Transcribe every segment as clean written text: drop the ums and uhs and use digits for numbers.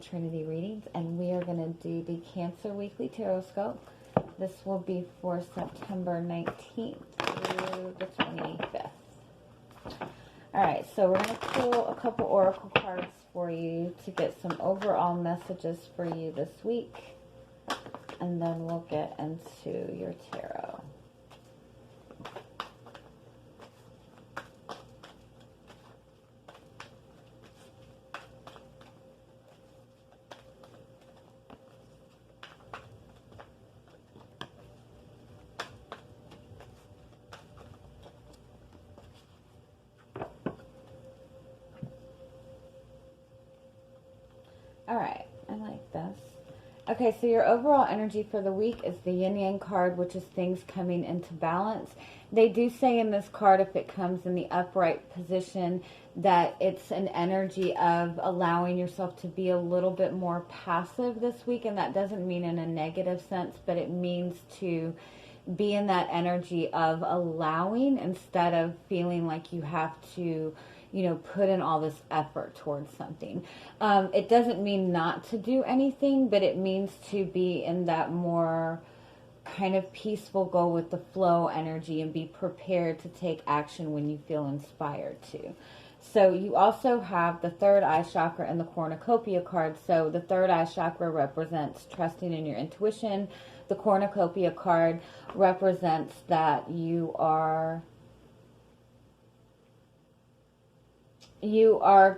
Trinity Readings, and we are going to do the Cancer Weekly Tarotscope. This will be for September 19th through the 25th. Alright, so we're going to pull a couple oracle cards for you to get some overall messages for you this week, and then we'll get into your tarot. Alright, I like this. Okay, so your overall energy for the week is the Yin Yang card, which is things coming into balance. They do say in this card, if it comes in the upright position, that it's an energy of allowing yourself to be a little bit more passive this week. And that doesn't mean in a negative sense, but it means to be in that energy of allowing instead of feeling like you have to, you know, put in all this effort towards something. It doesn't mean not to do anything, but it means to be in that more kind of peaceful, go with the flow energy and be prepared to take action when you feel inspired to. So you also have the third eye chakra and the cornucopia card. So the third eye chakra represents trusting in your intuition. The cornucopia card represents that you are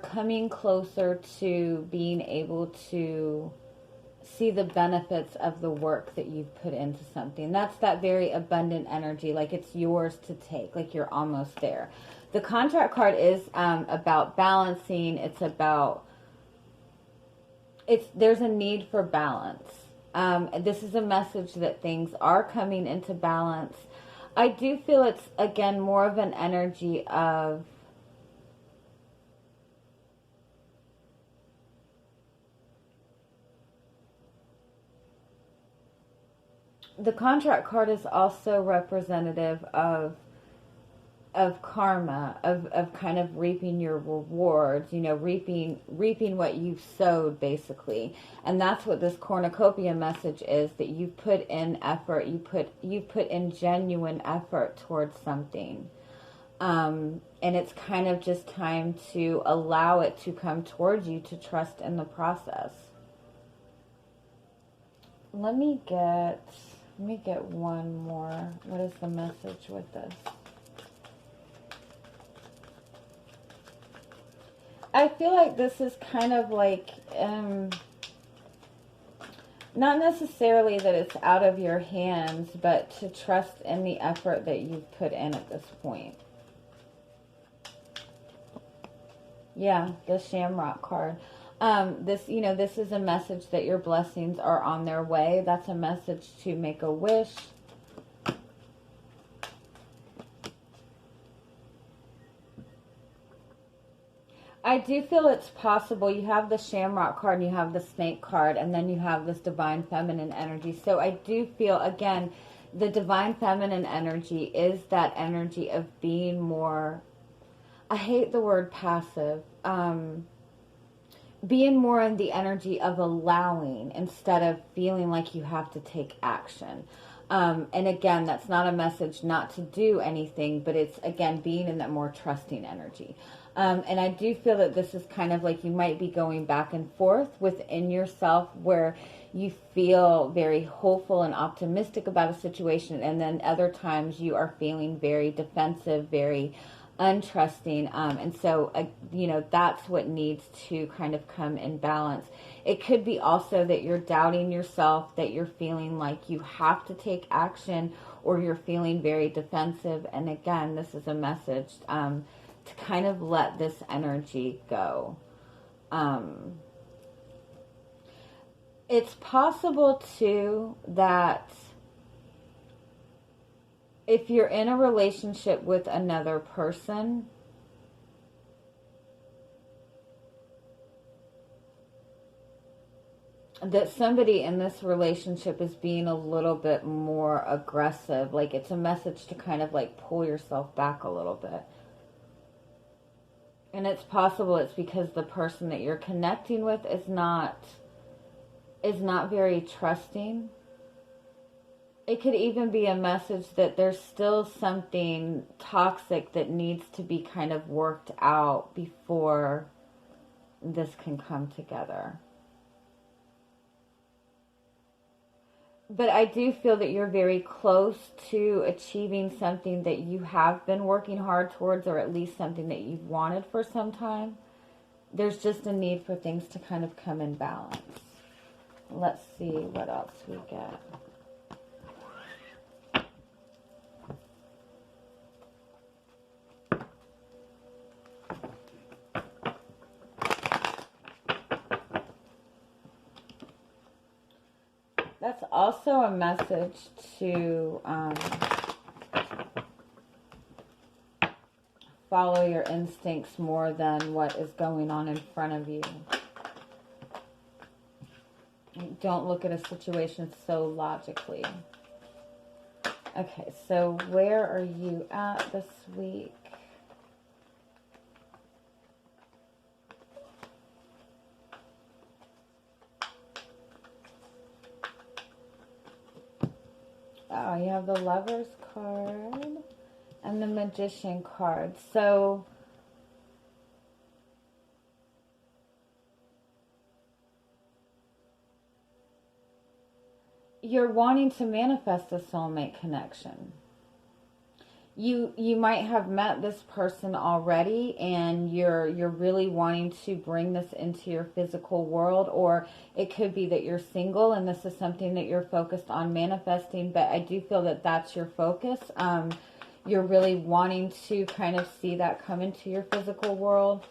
coming closer to being able to see the benefits of the work that you've put into something. That's that very abundant energy, like it's yours to take, like you're almost there. The contract card is about balancing. It's about, there's a need for balance. This is a message that things are coming into balance. I do feel it's, again, more of an energy of the contract card is also representative of karma, of kind of reaping your rewards, you know, reaping what you've sowed, basically. And that's what this cornucopia message is, that you've put in effort, you put in genuine effort towards something. And it's kind of just time to allow it to come towards you, to trust in the process. Let me get one more. What is the message with this? I feel like this is kind of like, not necessarily that it's out of your hands, but to trust in the effort that you've put in at this point. Yeah, the Shamrock card. This is a message that your blessings are on their way. That's a message to make a wish. I do feel it's possible. You have the Shamrock card, and you have the Snake card, and then you have this Divine Feminine energy. So I do feel, again, the Divine Feminine energy is that energy of being more, I hate the word passive, being more in the energy of allowing instead of feeling like you have to take action. And again, that's not a message not to do anything, but it's, again, being in that more trusting energy. And I do feel that this is kind of like you might be going back and forth within yourself, where you feel very hopeful and optimistic about a situation, and then other times you are feeling very defensive, very untrusting, and so that's what needs to kind of come in balance. It could be also that you're doubting yourself, that you're feeling like you have to take action, or you're feeling very defensive, and again, this is a message to kind of let this energy go. It's possible too that if you're in a relationship with another person, that somebody in this relationship is being a little bit more aggressive. Like it's a message to kind of like pull yourself back a little bit. And it's possible it's because the person that you're connecting with is not very trusting. It could even be a message that there's still something toxic that needs to be kind of worked out before this can come together. But I do feel that you're very close to achieving something that you have been working hard towards, or at least something that you've wanted for some time. There's just a need for things to kind of come in balance. Let's see what else we get. That's also a message to follow your instincts more than what is going on in front of you. Don't look at a situation so logically. Okay, so where are you at this week? Oh, you have the Lover's card and the Magician card. So you're wanting to manifest a soulmate connection. You might have met this person already, and you're really wanting to bring this into your physical world, or it could be that you're single and this is something that you're focused on manifesting, but I do feel that that's your focus. You're really wanting to kind of see that come into your physical world.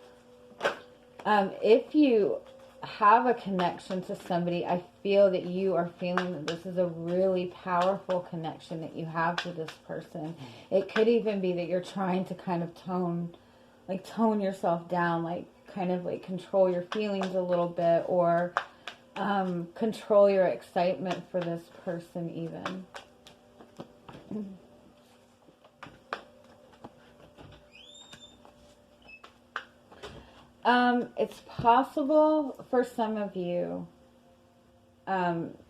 If you have a connection to somebody, I feel that you are feeling that this is a really powerful connection that you have to this person. It could even be that you're trying to kind of tone yourself down, like kind of like control your feelings a little bit, or control your excitement for this person even. It's possible for some of you,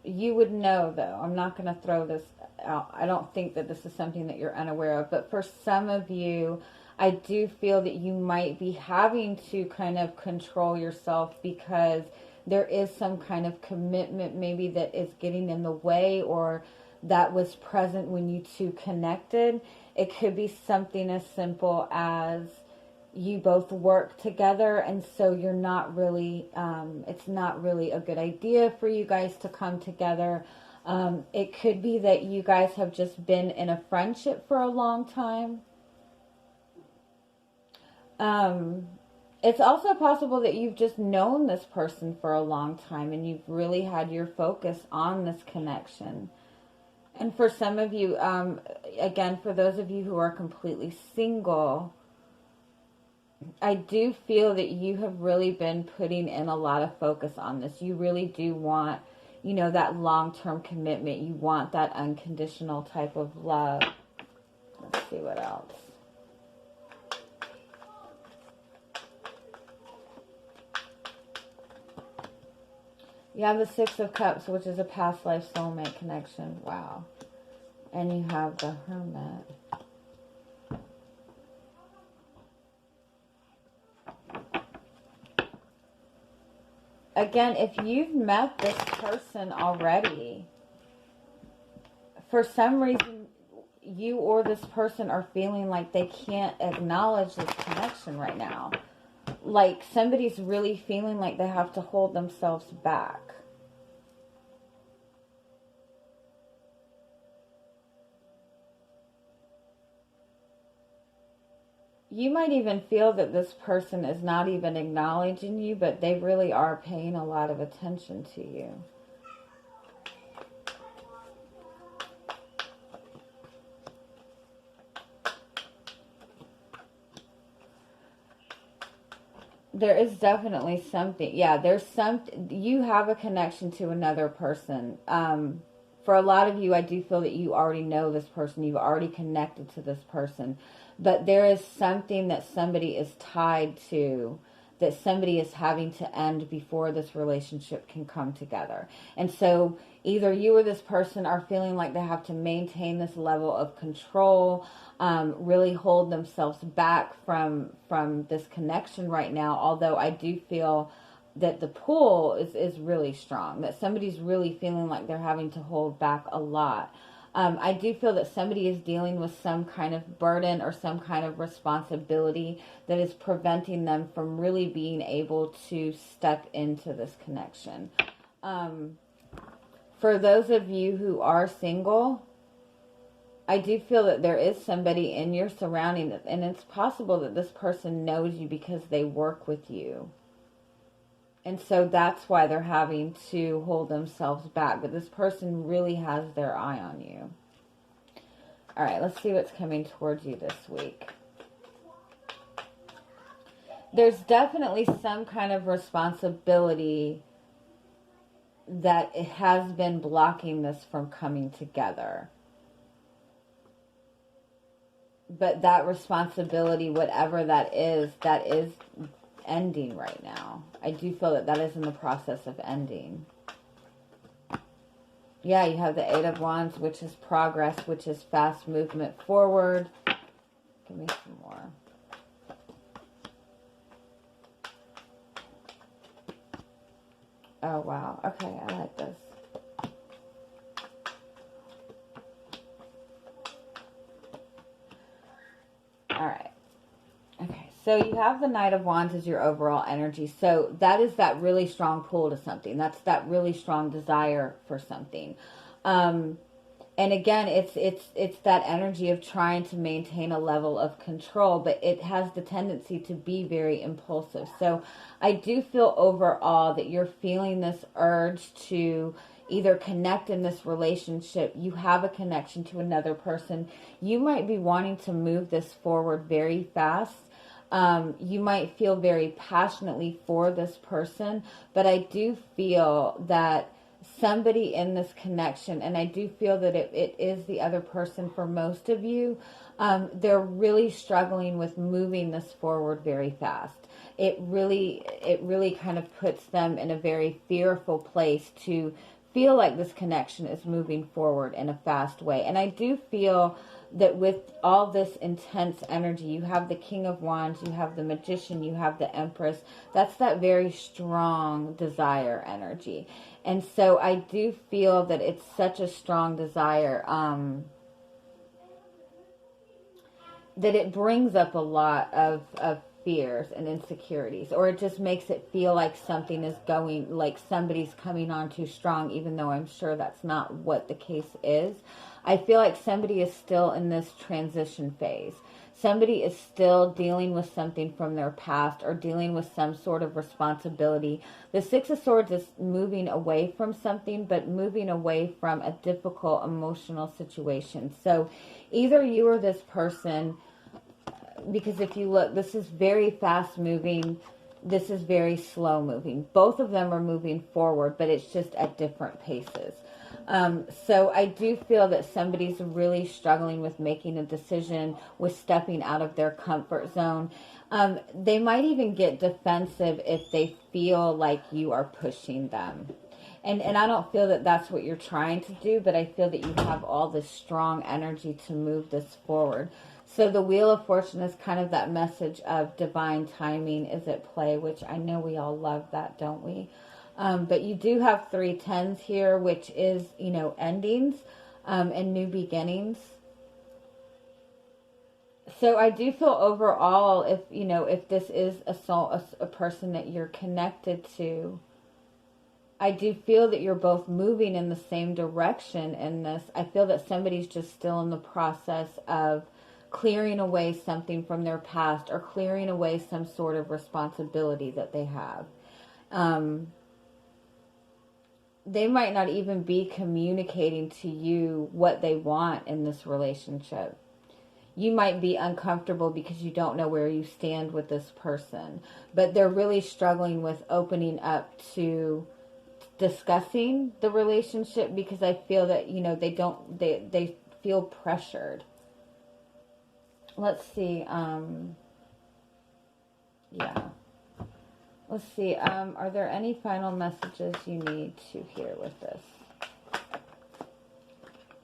you would know though, I'm not going to throw this out. I don't think that this is something that you're unaware of, but for some of you, I do feel that you might be having to kind of control yourself because there is some kind of commitment maybe that is getting in the way, or that was present when you two connected. It could be something as simple as you both work together, and so you're not really, it's not really a good idea for you guys to come together. It could be that you guys have just been in a friendship for a long time. It's also possible that you've just known this person for a long time and you've really had your focus on this connection. And for some of you, again, for those of you who are completely single, I do feel that you have really been putting in a lot of focus on this. You really do want, you know, that long-term commitment. You want that unconditional type of love. Let's see what else. You have the Six of Cups, which is a past life soulmate connection. Wow. And you have the Hermit. Again, if you've met this person already, for some reason, you or this person are feeling like they can't acknowledge this connection right now. Like somebody's really feeling like they have to hold themselves back. You might even feel that this person is not even acknowledging you, but they really are paying a lot of attention to you. There is definitely something. Yeah, there's some. You have a connection to another person. for a lot of you, I do feel that you already know this person. You've already connected to this person. But there is something that somebody is tied to, that somebody is having to end before this relationship can come together. And so either you or this person are feeling like they have to maintain this level of control, really hold themselves back from this connection right now. Although I do feel that the pull is really strong, that somebody's really feeling like they're having to hold back a lot. I do feel that somebody is dealing with some kind of burden or some kind of responsibility that is preventing them from really being able to step into this connection. For those of you who are single, I do feel that there is somebody in your surrounding, and it's possible that this person knows you because they work with you. And so that's why they're having to hold themselves back. But this person really has their eye on you. All right, let's see what's coming towards you this week. There's definitely some kind of responsibility that it has been blocking this from coming together. But that responsibility, whatever that is ending right now. I do feel that that is in the process of ending. Yeah, you have the Eight of Wands, which is progress, which is fast movement forward. Give me some more. Oh, wow. Okay, I like this. All right. Okay, so you have the Knight of Wands as your overall energy. So that is that really strong pull to something. That's that really strong desire for something. And again, it's that energy of trying to maintain a level of control, but it has the tendency to be very impulsive. So I do feel overall that you're feeling this urge to either connect in this relationship. You have a connection to another person. You might be wanting to move this forward very fast. You might feel very passionately for this person, but I do feel that somebody in this connection, and I do feel that it is the other person for most of you, they're really struggling with moving this forward very fast. It really kind of puts them in a very fearful place to feel like this connection is moving forward in a fast way. And I do feel that with all this intense energy, you have the King of Wands, you have the Magician, you have the Empress. That's that very strong desire energy. And so I do feel that it's such a strong desire that it brings up a lot of fears and insecurities, or it just makes it feel like something is going, like somebody's coming on too strong, even though I'm sure that's not what the case is. I feel like somebody is still in this transition phase. Somebody is still dealing with something from their past or dealing with some sort of responsibility. The Six of Swords is moving away from something, but moving away from a difficult emotional situation. So either you or this person, because if you look, this is very fast moving, this is very slow moving. Both of them are moving forward, but it's just at different paces. So I do feel that somebody's really struggling with making a decision, with stepping out of their comfort zone. They might even get defensive if they feel like you are pushing them. And I don't feel that that's what you're trying to do, but I feel that you have all this strong energy to move this forward. So the Wheel of Fortune is kind of that message of divine timing is at play, which I know we all love that, don't we? But you do have 3 tens here, which is, you know, endings and new beginnings. So I do feel overall, if, you know, if this is a person that you're connected to, I do feel that you're both moving in the same direction in this. I feel that somebody's just still in the process of clearing away something from their past or clearing away some sort of responsibility that they have. They might not even be communicating to you what they want in this relationship. You might be uncomfortable because you don't know where you stand with this person, but they're really struggling with opening up to discussing the relationship, because I feel that, you know, they feel pressured. Let's see. Yeah. Let's see. Are there any final messages you need to hear with this?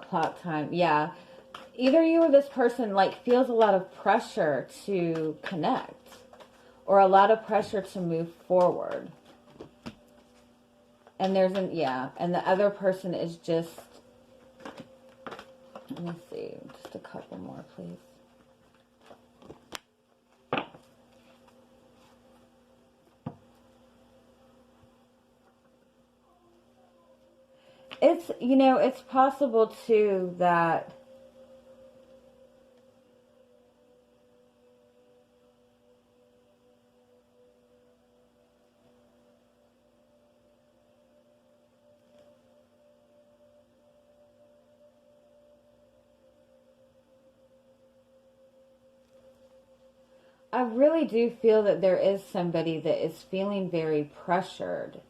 Clock time. Yeah. Either you or this person like feels a lot of pressure to connect, or a lot of pressure to move forward. And there's and the other person is just, let me see, just a couple more, please. It's, you know, it's possible too that I really do feel that there is somebody that is feeling very pressured.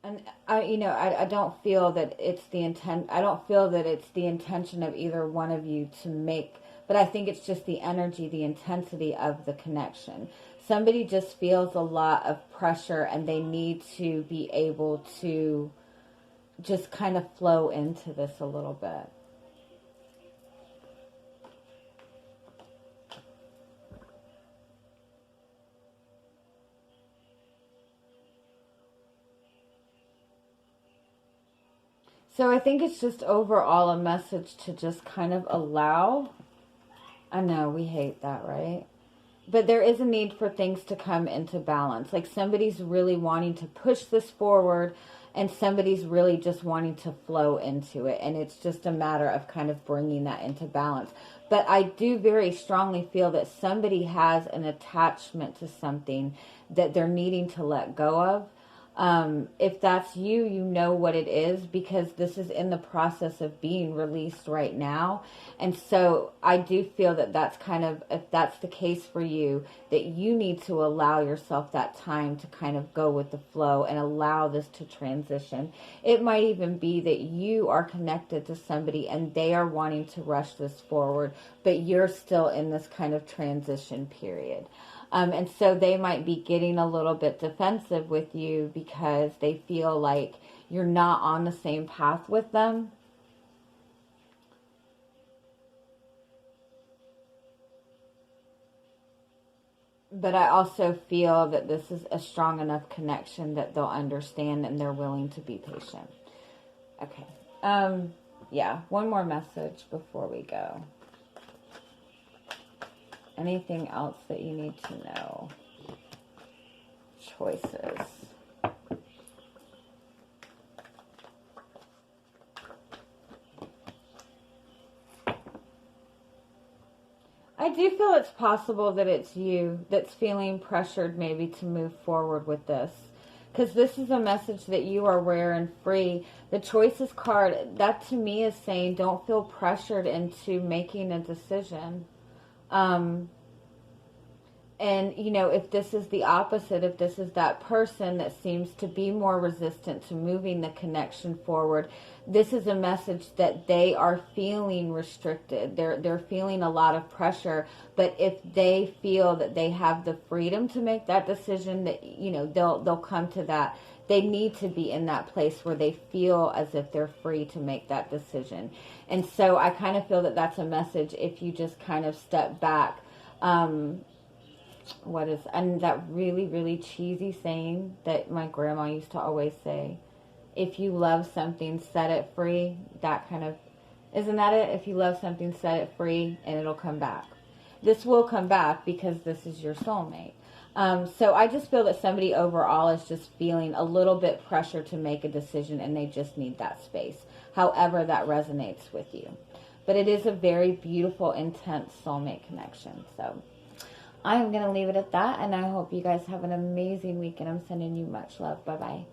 And I don't feel that it's the intent. I don't feel that it's the intention of either one of you to make, but I think it's just the energy, the intensity of the connection. Somebody just feels a lot of pressure, and they need to be able to just kind of flow into this a little bit. So I think it's just overall a message to just kind of allow. I know we hate that, right? But there is a need for things to come into balance. Like somebody's really wanting to push this forward, and somebody's really just wanting to flow into it. And it's just a matter of kind of bringing that into balance. But I do very strongly feel that somebody has an attachment to something that they're needing to let go of. If that's you, you know what it is, because this is in the process of being released right now. And so I do feel that that's kind of, if that's the case for you, that you need to allow yourself that time to kind of go with the flow and allow this to transition. It might even be that you are connected to somebody and they are wanting to rush this forward, but you're still in this kind of transition period. And so they might be getting a little bit defensive with you because they feel like you're not on the same path with them. But I also feel that this is a strong enough connection that they'll understand and they're willing to be patient. Okay. Yeah, one more message before we go. Anything else that you need to know? Choices. I do feel it's possible that it's you that's feeling pressured maybe to move forward with this. Because this is a message that you are rare and free. The choices card, that to me is saying don't feel pressured into making a decision. And, you know, if this is the opposite, if this is that person that seems to be more resistant to moving the connection forward, this is a message that they are feeling restricted. They're feeling a lot of pressure. But if they feel that they have the freedom to make that decision, that, you know, they'll come to that. They need to be in that place where they feel as if they're free to make that decision. And so I kind of feel that that's a message if you just kind of step back. And that really, really cheesy saying that my grandma used to always say, if you love something, set it free. That kind of, isn't that it? If you love something, set it free and it'll come back. This will come back because this is your soulmate. So I just feel that somebody overall is just feeling a little bit pressure to make a decision, and they just need that space, however that resonates with you. But it is a very beautiful, intense soulmate connection. So I'm going to leave it at that, and I hope you guys have an amazing week, and I'm sending you much love. Bye-bye.